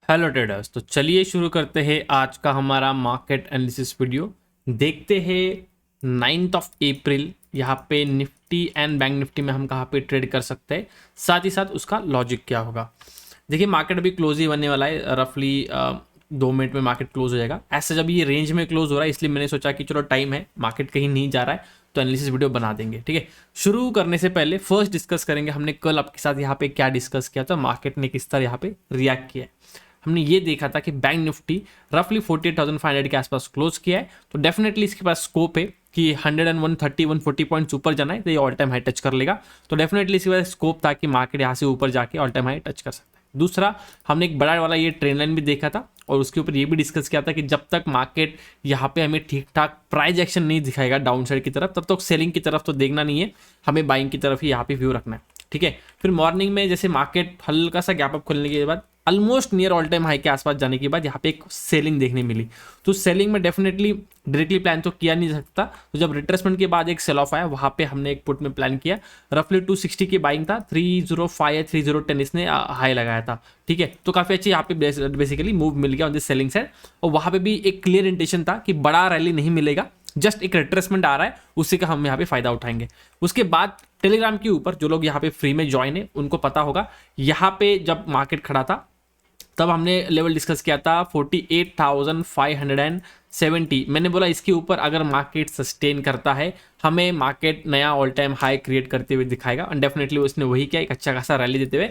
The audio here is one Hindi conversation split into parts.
Hello traders. तो चलिए शुरू करते हैं आज का हमारा मार्केट एनालिसिस वीडियो। देखते हैं 9 अप्रैल यहाँ पे निफ्टी एंड बैंक निफ्टी में हम कहाँ पे ट्रेड कर सकते हैं, साथ ही साथ उसका लॉजिक क्या होगा। देखिए मार्केट अभी क्लोज ही बनने वाला है, रफली 2 मिनट में मार्केट क्लोज हो जाएगा। ऐसे जब ये रेंज में क्लोज हो रहा है इसलिए मैंने सोचा कि चलो टाइम है, मार्केट कहीं नहीं जा रहा है तो एनालिसिस वीडियो बना देंगे। ठीक है, शुरू करने से पहले फर्स्ट डिस्कस करेंगे हमने कल आपके साथ यहाँ पे क्या डिस्कस किया था, मार्केट ने किस तरह यहाँ पे रिएक्ट किया है। हमने ये देखा था कि बैंक निफ्टी रफली 48,500 के आसपास क्लोज किया है, तो डेफिनेटली इसके पास स्कोप है कि 130 140 पॉइंट्स ऊपर जाना है तो ये ऑल टाइम हाई टच कर लेगा। तो डेफिनेटली इसके पास स्कोप था कि मार्केट यहाँ से ऊपर जाके ऑल टाइम हाई टच कर सकता है। दूसरा, हमने एक बड़ा वाला ये ट्रेंड लाइन भी देखा था और उसके ऊपर ये भी डिस्कस किया था कि जब तक मार्केट यहाँ पे हमें ठीक ठाक प्राइस एक्शन नहीं दिखाएगा डाउन साइड की तरफ, तब तक सेलिंग की तरफ तो देखना नहीं है, हमें बाइंग की तरफ ही यहाँ पे व्यू रखना है। ठीक है, फिर मॉर्निंग में जैसे मार्केट हल्का सा गैप अप खोलने के बाद almost near all time high के आसपास जाने के बाद यहाँ पे एक सेलिंग देखने मिली। तो सेलिंग में डेफिनेटली डायरेक्टली प्लान तो किया नहीं जा सकता, तो जब रिट्रेसमेंट के बाद एक सेल ऑफ आया वहाँ पे हमने एक पुट में प्लान किया। रफली 260 की बाइंग था, 305 या 3010 इसने हाई लगाया था। ठीक है, तो काफ़ी अच्छी यहाँ पे बेसिकली मूव मिल गया ऑन दिस सेलिंग साइड, और वहाँ पे भी एक क्लियर इंटेंशन था कि बड़ा रैली नहीं मिलेगा, जस्ट एक रिट्रेसमेंट आ रहा है, उसी का हम यहाँ पे फायदा उठाएंगे। उसके बाद टेलीग्राम के ऊपर जो लोग यहाँ पे फ्री में ज्वाइन है उनको पता होगा, यहाँ पे जब मार्केट खड़ा था तब हमने लेवल डिस्कस किया था 48,570। मैंने बोला इसके ऊपर अगर मार्केट सस्टेन करता है हमें मार्केट नया ऑल टाइम हाई क्रिएट करते हुए दिखाएगा, एंड डेफिनेटली उसने वही किया, एक अच्छा खासा रैली देते हुए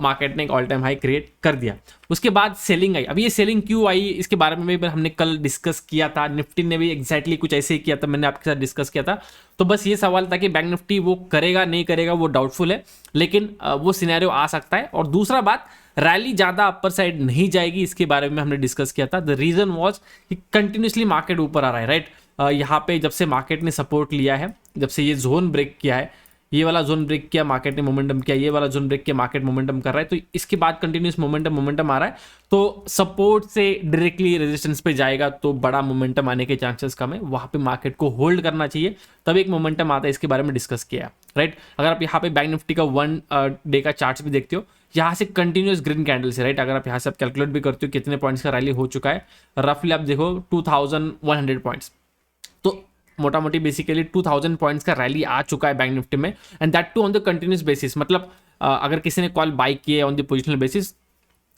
मार्केट ने एक ऑल टाइम हाई क्रिएट कर दिया। उसके बाद सेलिंग आई। अब ये सेलिंग क्यों आई इसके बारे में भी हमने कल डिस्कस किया था, निफ्टी ने भी एग्जैक्टली कुछ ऐसे ही किया था, मैंने आपके साथ डिस्कस किया था। तो बस ये सवाल था कि बैंक निफ्टी वो करेगा नहीं करेगा वो डाउटफुल है, लेकिन वो सिनेरियो आ सकता है। और दूसरा बात, रैली ज़्यादा अपर साइड नहीं जाएगी, इसके बारे में हमने डिस्कस किया था। द रीज़न वॉज कि कंटिन्यूसली मार्केट ऊपर आ रहा है, राइट। यहाँ पे जब से मार्केट ने सपोर्ट लिया है, जब से ये जोन ब्रेक किया है, ये वाला जोन ब्रेक किया मार्केट ने मोमेंटम किया, ये वाला जोन ब्रेक किया मार्केट मोमेंटम कर रहा है, तो इसके बाद कंटिन्यूस मोमेंटम आ रहा है, तो सपोर्ट से डायरेक्टली रेजिस्टेंस पे जाएगा तो बड़ा मोमेंटम आने के चांसेस कम है, वहां पे मार्केट को होल्ड करना चाहिए तब एक मोमेंटम आता है। इसके बारे में डिस्कस किया, राइट। अगर आप यहाँ पे बैंक निफ्टी का 1 डे का चार्ट भी देखते हो, यहाँ से कंटिन्यूस ग्रीन कैंडल से, राइट, अगर आप यहाँ से आप कैलकुलेट भी करते हो कितने पॉइंट्स का रैली हो चुका है, रफली आप देखो 2100 पॉइंट्स, तो मोटा मोटी बेसिकली 2000 पॉइंट्स का रैली आ चुका है बैंक निफ्टी में, and that too on the continuous basis. मतलब अगर किसी ने कॉल बाई किए ऑन द पोजिशनल बेसिस,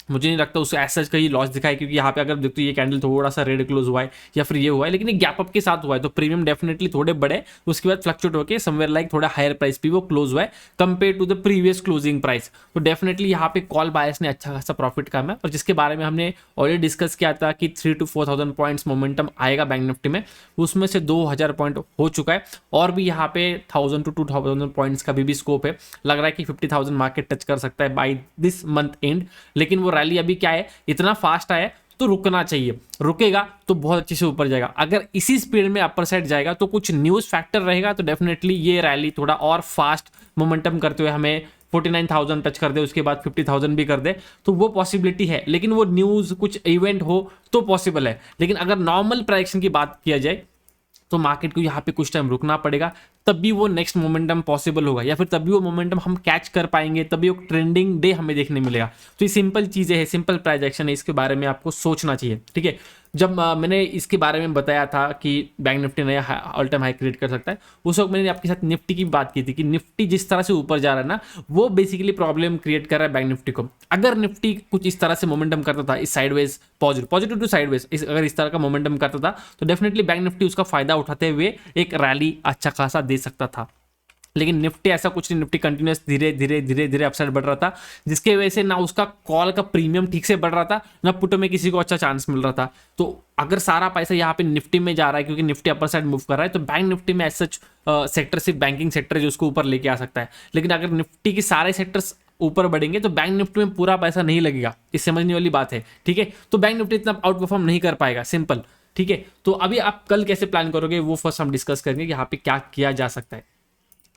मुझे नहीं लगता उससे ऐसा कहीं लॉस दिखाई, क्योंकि यहाँ पे अगर देखते हो ये कैंडल थोड़ा सा रेड क्लोज हुआ है या फिर ये हुआ है, लेकिन ये गैप अप के साथ हुआ है, तो प्रीमियम डेफिनेटली थोड़े बड़े, उसके बाद फ्लक्चुएट होकर समवेयर लाइक थोड़ा हायर प्राइस पे वो क्लोज हुआ है compare to the previous closing price. तो डेफिनेटली यहाँ पे कॉल बायर्स ने अच्छा खासा प्रॉफिट कमा है, और जिसके बारे में हमने ऑलरेडी डिस्कस किया था कि 3 to 4,000 पॉइंट्स मोमेंटम आएगा बैंक निफ्टी में, उसमें से 2,000 पॉइंट हो चुका है, और भी यहाँ पे 1,000 to 2,000 पॉइंट्स का भी स्कोप है। लग रहा है कि 50,000 मार्केट टच कर सकता है बाई दिस मंथ एंड, लेकिन वो रैली अभी क्या है, इतना फास्ट आया तो रुकना चाहिए, रुकेगा तो बहुत अच्छे से ऊपर जाएगा। अगर इसी स्पीड में अपर साइड जाएगा तो कुछ न्यूज़ फैक्टर रहेगा, तो डेफिनेटली ये रैली थोड़ा और फास्ट मोमेंटम करते हुए हमें 49,000 टच कर दे, उसके बाद 50,000 भी कर दे, तो वो पॉसिबिलिटी है। लेकिन वो न्यूज़ कुछ इवेंट हो तो पॉसिबल है, लेकिन अगर नॉर्मल प्राइसिंग की बात किया जाए तो मार्केट को यहाँ पे कुछ टाइम रुकना पड़ेगा, तब भी वो नेक्स्ट मोमेंटम पॉसिबल होगा, या फिर तभी वो मोमेंटम हम कैच कर पाएंगे, तभी वो ट्रेंडिंग डे हमें देखने मिलेगा। तो ये सिंपल चीज़ें हैं, सिंपल प्राइस एक्शन है, इसके बारे में आपको सोचना चाहिए। ठीक है, जब मैंने इसके बारे में बताया था कि बैंक निफ्टी नया ऑल टाइम हाई क्रिएट कर सकता है, उस वक्त मैंने आपके साथ निफ्टी की बात की थी कि निफ्टी जिस तरह से ऊपर जा रहा है ना, वो बेसिकली प्रॉब्लम क्रिएट कर रहा है बैंक निफ्टी को। अगर निफ्टी कुछ इस तरह से मोमेंटम करता था, इस साइडवेज पॉजिटिव टू साइडवेज, अगर इस तरह का मोमेंटम करता था, तो डेफिनेटली बैंक निफ्टी उसका फायदा उठाते हुए एक रैली अच्छा खासा दे सकता था। लेकिन निफ्टी ऐसा कुछ नहीं, निफ्टी कंटिन्यूस धीरे धीरे धीरे धीरे अपसाइड बढ़ रहा था, जिसके वजह से ना उसका कॉल का प्रीमियम ठीक से बढ़ रहा था, ना पुट में किसी को अच्छा चांस मिल रहा था। तो अगर सारा पैसा यहाँ पे निफ्टी में जा रहा है, क्योंकि निफ्टी अपर साइड मूव कर रहा है, तो बैंक निफ्टी में ऐसा सेक्टर सिर्फ बैंकिंग सेक्टर जो उसको ऊपर लेके आ सकता है। लेकिन अगर निफ्टी के सारे सेक्टर्स ऊपर बढ़ेंगे तो बैंक निफ्टी में पूरा पैसा नहीं लगेगा, ये समझने वाली बात है। ठीक है, तो बैंक निफ्टी इतना आउट परफॉर्म नहीं कर पाएगा, सिंपल। ठीक है, तो अभी आप कल कैसे प्लान करोगे वो फर्स्ट हम डिस्कस करेंगे कि यहाँ पे क्या किया जा सकता है।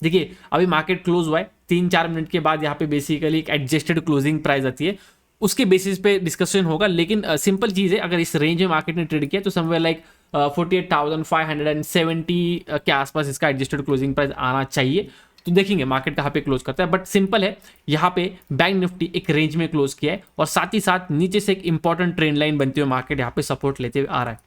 देखिए अभी मार्केट क्लोज हुआ है, 3-4 मिनट के बाद यहाँ पे बेसिकली एक एडजस्टेड क्लोजिंग प्राइस आती है, उसके बेसिस पे डिस्कशन होगा। लेकिन सिंपल चीज़ है, अगर इस रेंज में मार्केट ने ट्रेड किया तो समवेयर लाइक 48,570 के आसपास इसका एडजस्टेड क्लोजिंग प्राइस आना चाहिए। तो देखेंगे मार्केट कहाँ पे क्लोज करता है। बट सिंपल है, यहाँ पे बैंक निफ्टी एक रेंज में क्लोज किया है और साथ ही साथ नीचे से एक इंपॉर्टेंट ट्रेंड लाइन बनते हुए मार्केट यहाँ पे सपोर्ट लेते हुए आ रहा है।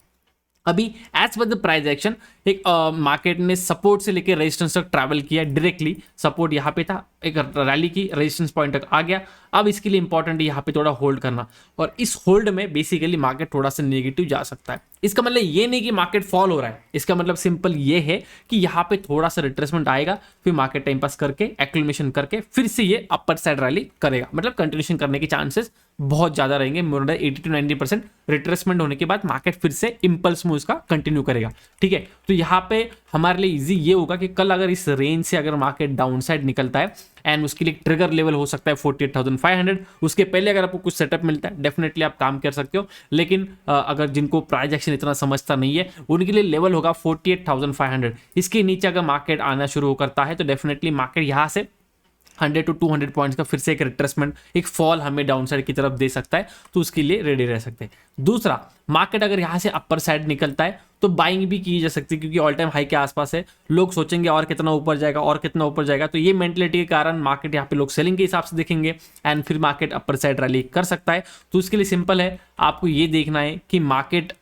अभी as per the price action एक मार्केट ने सपोर्ट से लेकर रेजिस्टेंस तक ट्रैवल किया डायरेक्टली। सपोर्ट यहाँ पे था, एक रैली की, रेजिस्टेंस पॉइंट तक आ गया। अब इसके लिए इंपॉर्टेंट है यहाँ पे थोड़ा होल्ड करना, और इस होल्ड में बेसिकली मार्केट थोड़ा सा नेगेटिव जा सकता है। इसका मतलब ये नहीं कि मार्केट फॉल हो रहा है, इसका मतलब सिंपल ये है कि यहाँ पे थोड़ा सा रिट्रेसमेंट आएगा, फिर मार्केट टाइम पास करके एक्लेमेशन करके फिर से ये अपर साइड रैली करेगा। मतलब कंटिन्यूशन करने के चांसेस बहुत ज्यादा रहेंगे, मोर देन 80 to 90% रिट्रेसमेंट होने के बाद मार्केट फिर से इंपल्स मूव्स का कंटिन्यू करेगा। ठीक है, तो यहाँ पे हमारे लिए इजी ये होगा कि कल अगर इस रेंज से अगर मार्केट डाउन साइड निकलता है एंड उसके लिए ट्रिगर लेवल हो सकता है 48,500, उसके पहले अगर आपको कुछ सेटअप मिलता है डेफिनेटली आप काम कर सकते हो। लेकिन अगर जिनको प्राइस एक्शन इतना समझता नहीं है उनके लिए लेवल होगा 48,500। इसके नीचे अगर मार्केट आना शुरू करता है तो डेफिनेटली मार्केट यहाँ से 100 to 200 पॉइंट्स का फिर से एक रिट्रेसमेंट, एक फॉल हमें डाउन साइड की तरफ दे सकता है, तो उसके लिए रेडी रह सकते हैं। दूसरा, मार्केट अगर यहाँ से अपर साइड निकलता है तो बाइंग भी की जा सकती है, क्योंकि ऑल टाइम हाई के आसपास है। लोग सोचेंगे और कितना ऊपर जाएगा और कितना ऊपर जाएगा, तो ये मेंटलिटी के कारण मार्केट यहाँ पे लोग सेलिंग के हिसाब से देखेंगे एंड फिर मार्केट अपर साइड रैली कर सकता है। तो उसके लिए सिंपल है, आपको ये देखना है कि मार्केट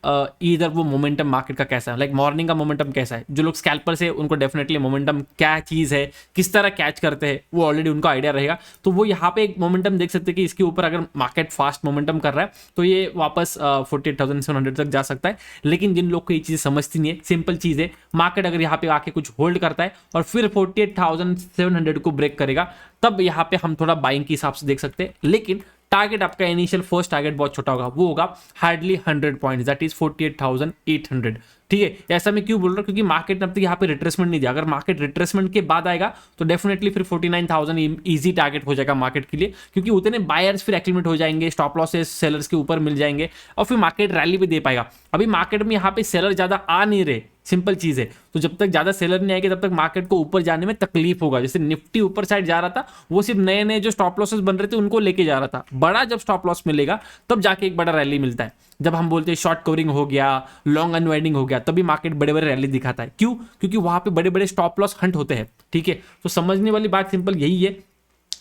इधर वो मोमेंटम मार्केट का कैसा है, लाइक मॉर्निंग का मोमेंटम कैसा है। जो लोग स्कैल्पर से, उनको डेफिनेटली मोमेंटम क्या चीज़ है, किस तरह कैच करते हैं, वो ऑलरेडी उनको आइडिया रहेगा। तो वो यहाँ पे एक मोमेंटम देख सकते हैं कि इसके ऊपर अगर मार्केट फास्ट मोमेंटम कर रहा है तो ये वापस 48,700 तक जा सकता है। लेकिन जिन लोग को ये चीज़ समझती नहीं है, सिंपल चीज़ है, मार्केट अगर यहाँ पे आके कुछ होल्ड करता है और फिर 48,700 को ब्रेक करेगा, तब यहाँ पे हम थोड़ा बाइंग के हिसाब से देख सकते हैं। लेकिन टारगेट आपका इनिशियल फर्स्ट टारगेट बहुत छोटा होगा, वो होगा हार्डली 100 पॉइंट्स, दैट इज 48,800। ठीक है, ऐसा मैं क्यों बोल रहा हूँ, क्योंकि मार्केट ने अब तक यहाँ पे रिट्रेसमेंट नहीं दिया। अगर मार्केट रिट्रेसमेंट के बाद आएगा तो डेफिनेटली फिर 49,000 इजी टारगेट हो जाएगा मार्केट के लिए, क्योंकि उतने बायर्स फिर एक्टिवेट हो जाएंगे, स्टॉप लॉसेस सेलर्स के ऊपर मिल जाएंगे और फिर मार्केट रैली भी दे पाएगा। अभी मार्केट में यहाँ पे सेलर ज्यादा आ नहीं रहे, सिंपल चीज है। तो जब तक ज्यादा सेलर नहीं आएंगे तब तक मार्केट को ऊपर जाने में तकलीफ होगा। जैसे निफ्टी ऊपर साइड जा रहा था, वो सिर्फ नए नए जो स्टॉप लॉसेस बन रहे थे उनको लेके जा रहा था। बड़ा जब स्टॉप लॉस मिलेगा तब जाके एक बड़ा रैली मिलता है। जब हम बोलते हैं शॉर्ट कवरिंग हो गया, लॉन्ग अनवाइंडिंग हो गया, तभी मार्केट बड़े बड़े रैली दिखाता है। क्यों? क्योंकि वहां पे बड़े बड़े स्टॉप लॉस हंट होते हैं। ठीक है, तो समझने वाली बात सिंपल यही है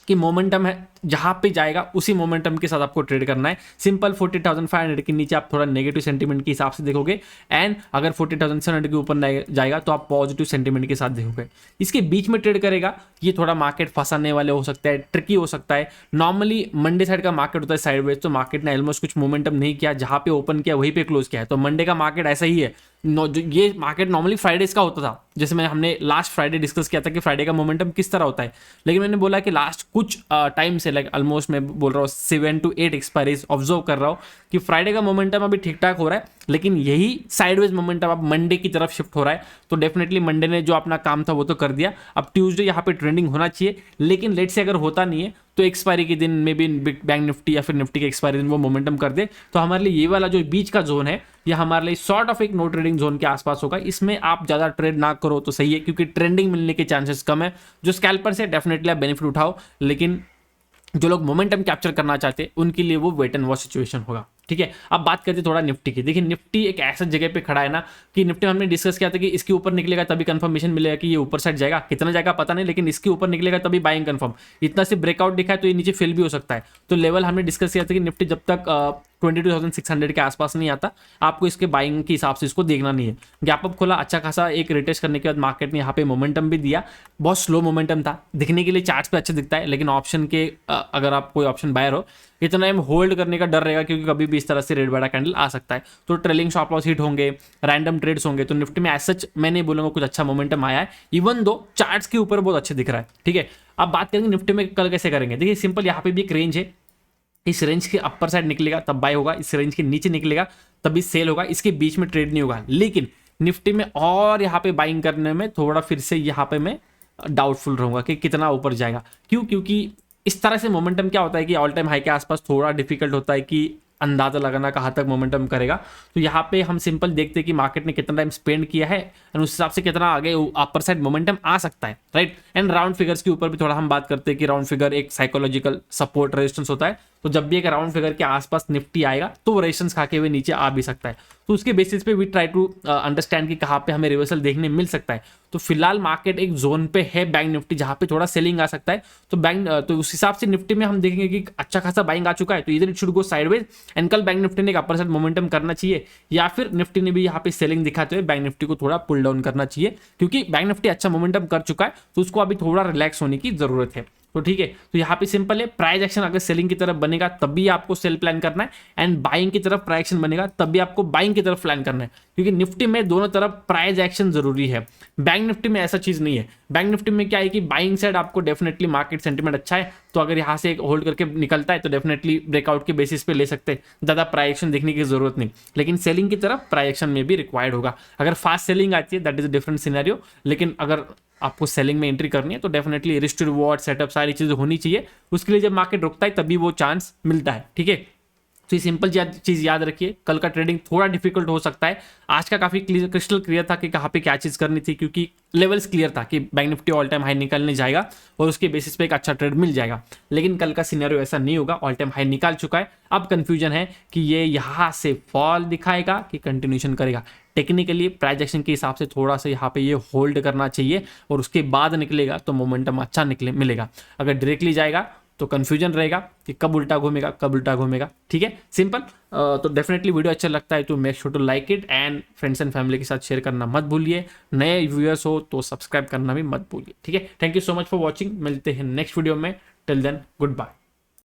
कि मोमेंटम है, जहां पे जाएगा उसी मोमेंटम के साथ आपको ट्रेड करना है। सिंपल 40,500 के नीचे आप थोड़ा नेगेटिव सेंटीमेंट के हिसाब से देखोगे, एंड अगर 40,700 के ऊपर जाएगा तो आप पॉजिटिव सेंटीमेंट के साथ देखोगे। इसके बीच में ट्रेड करेगा, ये थोड़ा मार्केट फंसाने वाले हो सकता है, ट्रिकी हो सकता है। नॉर्मली मंडे साइड का मार्केट होता है साइडवेज, तो मार्केट ने ऑलमोस्ट कुछ मोमेंटम नहीं किया, जहां पे ओपन किया वहीं पे क्लोज किया है। तो मंडे का मार्केट ऐसा ही है। ये मार्केट नॉर्मली फ्राइडेज का होता था, जैसे हमने लास्ट फ्राइडे डिस्कस किया था कि फ्राइडे का मोमेंटम किस तरह होता है। लेकिन मैंने बोला कि लास्ट कुछ टाइम से, लाइक ऑलमोस्ट मैं बोल रहा हूँ 7 to 8 एक्सपायरीज ऑब्जर्व कर रहा हूँ कि फ्राइडे का मोमेंटम अभी ठीक ठाक हो रहा है, लेकिन यही साइडवेज मोमेंटम अब मंडे की तरफ शिफ्ट हो रहा है। तो डेफिनेटली मंडे ने जो अपना काम था वो तो कर दिया, अब ट्यूसडे यहाँ पे ट्रेंडिंग होना चाहिए। लेकिन लेट से अगर होता नहीं है तो एक्सपायरी के दिन में भी बैंक निफ्टी या फिर निफ्टी के एक्सपायरी दिन वो मोमेंटम कर दे, तो हमारे लिए ये वाला जो बीच का जोन है ये हमारे लिए सॉर्ट ऑफ एक नो ट्रेडिंग जोन के आसपास होगा। इसमें आप ज़्यादा ट्रेड ना करो तो सही है, क्योंकि ट्रेंडिंग मिलने के चांसेस कम है। जो स्कैल्पर से डेफिनेटली आप बेनिफिट उठाओ, लेकिन जो लोग मोमेंटम कैप्चर करना चाहते हैं उनके लिए वो वेट एंड वॉच सिचुएशन होगा। ठीक है, अब बात करते हैं थोड़ा निफ्टी की। देखिए, निफ्टी एक ऐसा जगह पे खड़ा है ना कि निफ्टी में हमने डिस्कस किया था कि इसके ऊपर निकलेगा तभी कंफर्मेशन मिलेगा कि ये ऊपर साइड जाएगा, कितना जाएगा पता नहीं, लेकिन इसके ऊपर निकलेगा तभी बाइंग कंफर्म। इतना से ब्रेकआउट दिखा है तो ये नीचे फेल भी हो सकता है। तो लेवल हमने डिस्कस किया था कि निफ्टी जब तक 22,600 के आसपास नहीं आता, आपको इसके बाइंग के हिसाब से इसको देखना नहीं है। गैप अप खोला, अच्छा खासा एक रिटेस्ट करने के बाद मार्केट ने यहाँ पे मोमेंटम भी दिया। बहुत स्लो मोमेंटम था, दिखने के लिए चार्ट्स पे अच्छा दिखता है, लेकिन ऑप्शन के अगर आप कोई ऑप्शन बायर हो, इतना टाइम होल्ड करने का डर रहेगा, क्योंकि कभी भी इस तरह से रेड बड़ा कैंडल आ सकता है। तो ट्रेलिंग स्टॉप लॉस हिट होंगे, रैंडम ट्रेड्स होंगे। तो निफ्टी में एज सच मैं नहीं बोलूंगा कुछ अच्छा मोमेंटम आया है, इवन दो चार्ट्स के ऊपर बहुत अच्छे दिख रहा है। ठीक है, अब बात करेंगे निफ्टी में कल कैसे करेंगे। देखिए, सिंपल यहाँ पे भी एक रेंज है, इस रेंज के अपर साइड निकलेगा तब बाय होगा, इस रेंज के नीचे निकलेगा तभी सेल होगा, इसके बीच में ट्रेड नहीं होगा। लेकिन निफ्टी में और यहाँ पे बाइंग करने में थोड़ा फिर से यहाँ पे मैं डाउटफुल रहूंगा कि कितना ऊपर जाएगा। क्यों? क्योंकि इस तरह से मोमेंटम क्या होता है कि ऑल टाइम हाई के आसपास थोड़ा डिफिकल्ट होता है कि अंदाजा लगाना कहाँ तक मोमेंटम करेगा। तो यहाँ पे हम सिंपल देखते हैं कि मार्केट ने कितना टाइम स्पेंड किया है और उस हिसाब से कितना आगे अपर साइड मोमेंटम आ सकता है, राइट। एंड राउंड फिगर्स के ऊपर भी थोड़ा हम बात करते हैं कि राउंड फिगर एक साइकोलॉजिकल सपोर्ट रेजिस्टेंस होता है, तो जब भी एक राउंड फिगर के आसपास निफ्टी आएगा तो वो रेजिस्टेंस खा के हुए नीचे आ भी सकता है। तो उसके बेसिस पे वी ट्राई टू अंडरस्टैंड कि कहाँ पे हमें रिवर्सल देखने मिल सकता है। तो फिलहाल मार्केट एक जोन पे है बैंक निफ्टी जहाँ पे थोड़ा सेलिंग आ सकता है। तो उस हिसाब से निफ्टी में हम देखेंगे कि अच्छा खासा बाइंग आ चुका है, तो इधर it should go sideways and कल बैंक निफ्टी ने एक अपर साइड मोमेंटम करना चाहिए, या फिर निफ्टी ने भी यहाँ पे सेलिंग दिखाते हुए बैंक निफ्टी को थोड़ा पुल डाउन करना चाहिए, क्योंकि बैंक निफ्टी अच्छा मोमेंटम कर चुका है तो उसको अभी थोड़ा रिलैक्स होने की जरूरत है। तो ठीक है, तो यहाँ पे सिंपल है, प्राइस एक्शन अगर सेलिंग की तरफ बनेगा तब भी आपको सेल प्लान करना है, एंड बाइंग की तरफ प्राइस एक्शन बनेगा तब भी आपको बाइंग की तरफ प्लान करना है, क्योंकि निफ्टी में दोनों तरफ प्राइस एक्शन जरूरी है। बैंक निफ्टी में ऐसा चीज नहीं है। बैंक निफ्टी में क्या है कि बाइंग साइड आपको डेफिनेटली मार्केट सेंटीमेंट अच्छा है, तो अगर यहाँ से होल्ड करके निकलता है तो डेफिनेटली ब्रेकआउट के बेसिस पे ले सकते हैं, ज्यादा प्राइस एक्शन देखने की जरूरत नहीं। लेकिन सेलिंग की तरफ प्राइस एक्शन में भी रिक्वायर्ड होगा। अगर फास्ट सेलिंग आती है that is a different scenario, लेकिन अगर आपको सेलिंग में एंट्री करनी है तो definitely risk to reward setup सारी चीजें होनी चाहिए। उसके लिए जब मार्केट रुकता है तभी वो चांस मिलता है। ठीक है, तो ये सिंपल चीज याद रखिए, कल का ट्रेडिंग थोड़ा डिफिकल्ट हो सकता है। आज का काफी क्रिस्टल क्लियर था कि कहाँ पे क्या चीज करनी थी, क्योंकि लेवल्स क्लियर था कि bank Nifty all time high निकालने जाएगा और उसके बेसिस पे एक अच्छा ट्रेड मिल जाएगा। लेकिन कल का सिनेरियो ऐसा नहीं होगा, ऑल टाइम हाई निकाल चुका है। अब कंफ्यूजन है कि ये यहाँ से फॉल दिखाएगा कि कंटिन्यूशन करेगा। टेक्निकली प्राइस एक्शन के हिसाब से थोड़ा सा यहाँ पे ये होल्ड करना चाहिए और उसके बाद निकलेगा तो मोमेंटम अच्छा मिलेगा। अगर डायरेक्टली जाएगा तो कंफ्यूजन रहेगा कि कब उल्टा घूमेगा। ठीक है, सिंपल। तो डेफिनेटली वीडियो अच्छा लगता है तो make sure to like it and friends and family के साथ शेयर करना मत भूलिए। नए व्यूअर्स हो तो सब्सक्राइब करना भी मत भूलिए। ठीक है, thank you so much for watching. मिलते हैं नेक्स्ट वीडियो में। Till then good bye.